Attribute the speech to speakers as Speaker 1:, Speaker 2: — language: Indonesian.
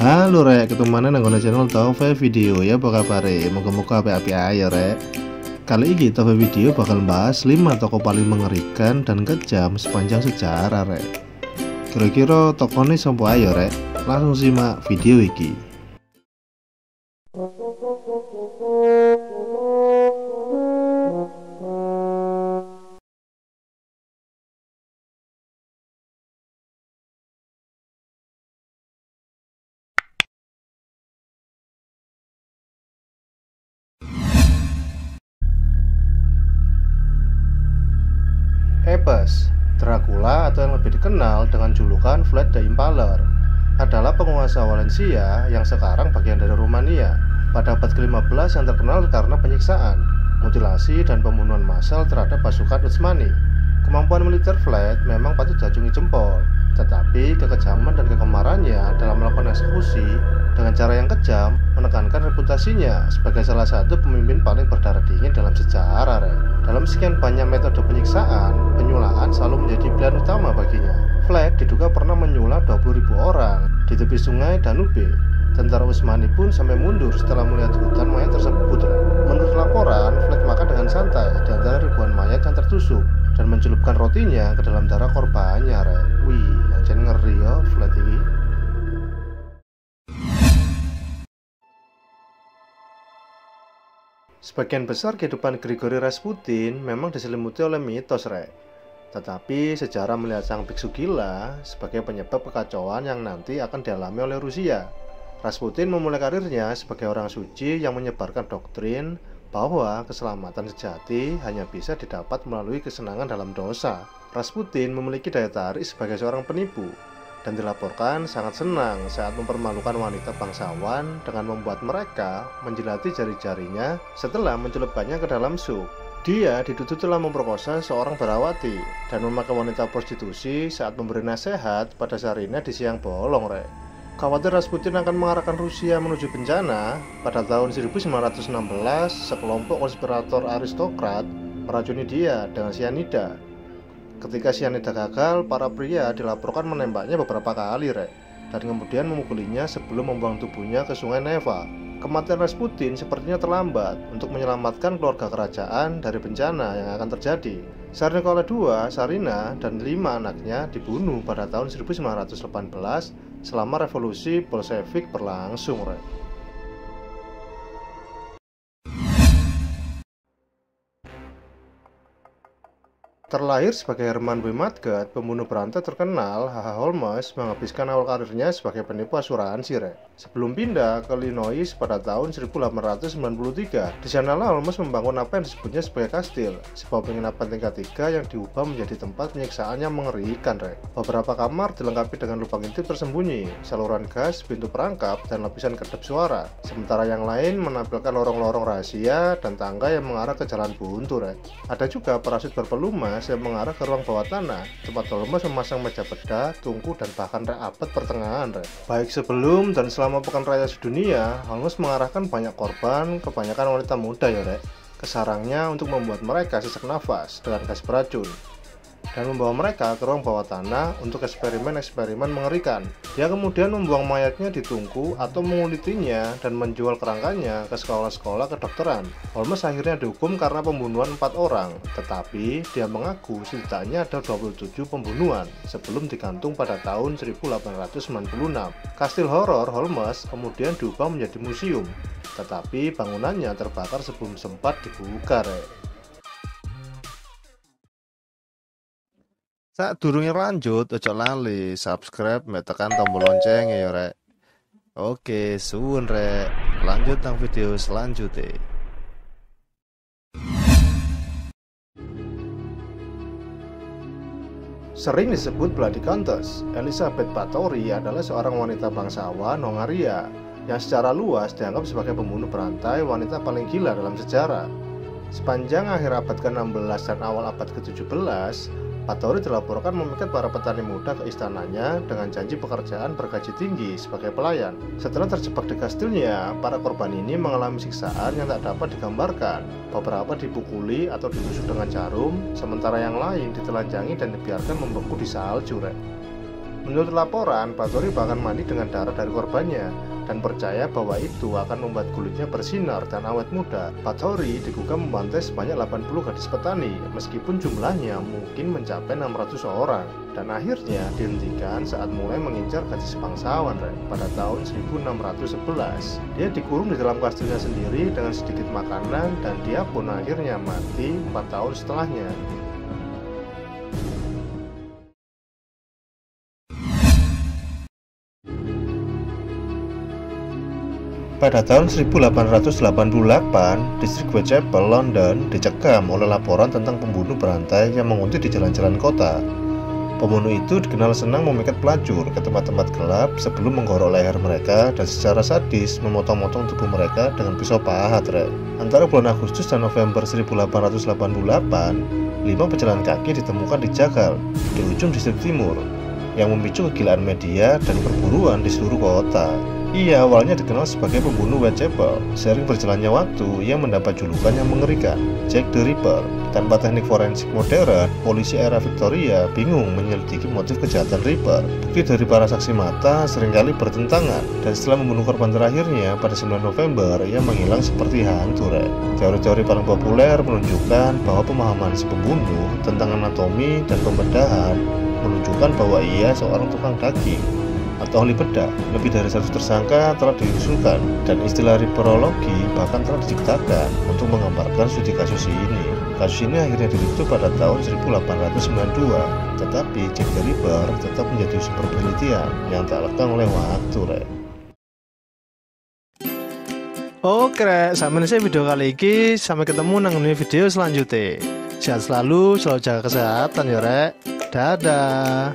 Speaker 1: Halo rek, ketemu mana nang channel Tove Video ya, apa kabar? Moga-moga api-api aja rek. Kali ini Tove Video bakal bahas 5 tokoh paling mengerikan dan kejam sepanjang sejarah rek. Kira-kira tokohnya siapa ayo rek? Langsung simak video ini. Hepes, Dracula atau yang lebih dikenal dengan julukan Vlad the Impaler, adalah penguasa Wallachia yang sekarang bagian dari Rumania. Pada abad ke-15 yang terkenal karena penyiksaan, mutilasi, dan pembunuhan massal terhadap pasukan Utsmani. Kemampuan militer Vlad memang patut diacungi jempol, tetapi kekejaman dan kegemarannya dalam melakukan eksekusi dengan cara yang kejam menekankan reputasinya sebagai salah satu pemimpin paling berdarah dingin dalam sejarah rek. Dalam sekian banyak metode penyiksaan, penyulaan selalu menjadi pilihan utama baginya. Vlad diduga pernah menyulah 20.000 orang di tepi sungai Danube. Tentara Utsmani pun sampai mundur setelah melihat hutan mayat tersebut rek. Menurut laporan, Vlad makan dengan santai di antara ribuan mayat yang tertusuk dan mencelupkan rotinya ke dalam darah korbannya rek. Wih, anjir ngeri ya Vlad ini. Sebagian besar kehidupan Grigori Rasputin memang diselimuti oleh mitos rek. Tetapi sejarah melihat sang biksu gila sebagai penyebab kekacauan yang nanti akan dialami oleh Rusia. Rasputin memulai karirnya sebagai orang suci yang menyebarkan doktrin bahwa keselamatan sejati hanya bisa didapat melalui kesenangan dalam dosa. Rasputin memiliki daya tarik sebagai seorang penipu dan dilaporkan sangat senang saat mempermalukan wanita bangsawan dengan membuat mereka menjilati jari-jarinya setelah mencelupkannya ke dalam sup. Dia dituduh telah memperkosa seorang barawati dan memakai wanita prostitusi saat memberi nasihat pada Tsarina di siang bolong rek. Khawatir Rasputin akan mengarahkan Rusia menuju bencana, pada tahun 1916 sekelompok konspirator aristokrat meracuni dia dengan cyanida. Ketika cyanida gagal, para pria dilaporkan menembaknya beberapa kali rek, dan kemudian memukulinya sebelum membuang tubuhnya ke sungai Neva. Kematian Rasputin sepertinya terlambat untuk menyelamatkan keluarga kerajaan dari bencana yang akan terjadi. Tsar Nikola II, Tsarina, dan 5 anaknya dibunuh pada tahun 1918 selama revolusi Bolshevik berlangsung rek. Terlahir sebagai Herman Wimardgat, pembunuh berantai terkenal, H.H. Holmes menghabiskan awal karirnya sebagai penipu asuransi rek. Sebelum pindah ke Illinois pada tahun 1893, di sanalah Holmes membangun apa yang disebutnya sebagai kastil, sebuah penginapan tingkat 3 yang diubah menjadi tempat penyiksaan yang mengerikan rek. Beberapa kamar dilengkapi dengan lubang intip tersembunyi, saluran gas, pintu perangkap, dan lapisan kedap suara. Sementara yang lain menampilkan lorong-lorong rahasia dan tangga yang mengarah ke jalan buntu rek. Ada juga parasut berpelumas yang mengarah ke ruang bawah tanah, tempat Holmes memasang meja bedah, tungku, dan bahkan rek abad pertengahan rek. Baik sebelum dan selama pekan raya sedunia, Holmes mengarahkan banyak korban, kebanyakan wanita muda ya rek, ke sarangnya untuk membuat mereka sesak nafas dengan gas beracun dan membawa mereka ke ruang bawah tanah untuk eksperimen-eksperimen mengerikan. Dia kemudian membuang mayatnya di tungku atau mengulitinya dan menjual kerangkanya ke sekolah-sekolah kedokteran. Holmes akhirnya dihukum karena pembunuhan 4 orang, tetapi dia mengaku setidaknya ada 27 pembunuhan sebelum digantung pada tahun 1896. Kastil horor Holmes kemudian diubah menjadi museum, tetapi bangunannya terbakar sebelum sempat dibuka rek. Saat durungnya lanjut, ojo lali subscribe, tekan tombol lonceng ya rek. Oke, suwun rek. Lanjut nang video selanjutnya. Sering disebut Bloody Countess, Elizabeth Bathory adalah seorang wanita bangsawan Hongaria yang secara luas dianggap sebagai pembunuh berantai wanita paling gila dalam sejarah. Sepanjang akhir abad ke-16 dan awal abad ke-17, Bathory dilaporkan memikat para petani muda ke istananya dengan janji pekerjaan bergaji tinggi sebagai pelayan. Setelah terjebak di kastilnya, para korban ini mengalami siksaan yang tak dapat digambarkan. Beberapa dipukuli atau ditusuk dengan jarum, sementara yang lain ditelanjangi dan dibiarkan membeku di salju rek. Menurut laporan, Bathory bahkan mandi dengan darah dari korbannya dan percaya bahwa itu akan membuat kulitnya bersinar dan awet muda. Bathory diduga membantai sebanyak 80 gadis petani, meskipun jumlahnya mungkin mencapai 600 orang, dan akhirnya dihentikan saat mulai mengincar gadis bangsawan pada tahun 1611. Dia dikurung di dalam kastilnya sendiri dengan sedikit makanan, dan dia pun akhirnya mati 4 tahun setelahnya. Pada tahun 1888, distrik Whitechapel, London dicekam oleh laporan tentang pembunuh berantai yang menguntit di jalan-jalan kota. Pembunuh itu dikenal senang memikat pelacur ke tempat-tempat gelap sebelum menggorok leher mereka dan secara sadis memotong-motong tubuh mereka dengan pisau pahat. Antara bulan Agustus dan November 1888, 5 pejalan kaki ditemukan di Jagal, di ujung distrik timur, yang memicu kegilaan media dan perburuan di seluruh kota. Ia awalnya dikenal sebagai pembunuh Whitechapel. Seiring berjalannya waktu, ia mendapat julukan yang mengerikan, Jack the Ripper. Tanpa teknik forensik modern, polisi era Victoria bingung menyelidiki motif kejahatan Ripper. Bukti dari para saksi mata seringkali bertentangan, dan setelah membunuh korban terakhirnya pada 9 November, ia menghilang seperti hantu. Teori-teori paling populer menunjukkan bahwa pemahaman si pembunuh tentang anatomi dan pembedahan menunjukkan bahwa ia seorang tukang daging atau ahli bedah. Lebih dari 100 tersangka telah diusulkan, dan istilah ripperologi bahkan telah diciptakan untuk menggambarkan studi kasus ini. Kasus ini akhirnya ditutup pada tahun 1892, tetapi Jack the Ripper tetap menjadi sumber penelitian yang tak lekang oleh waktu.
Speaker 2: Oke, sampai selesai video kali ini. Sampai ketemu nang video selanjutnya. Sehat selalu jaga kesehatan ya rek. Dadah.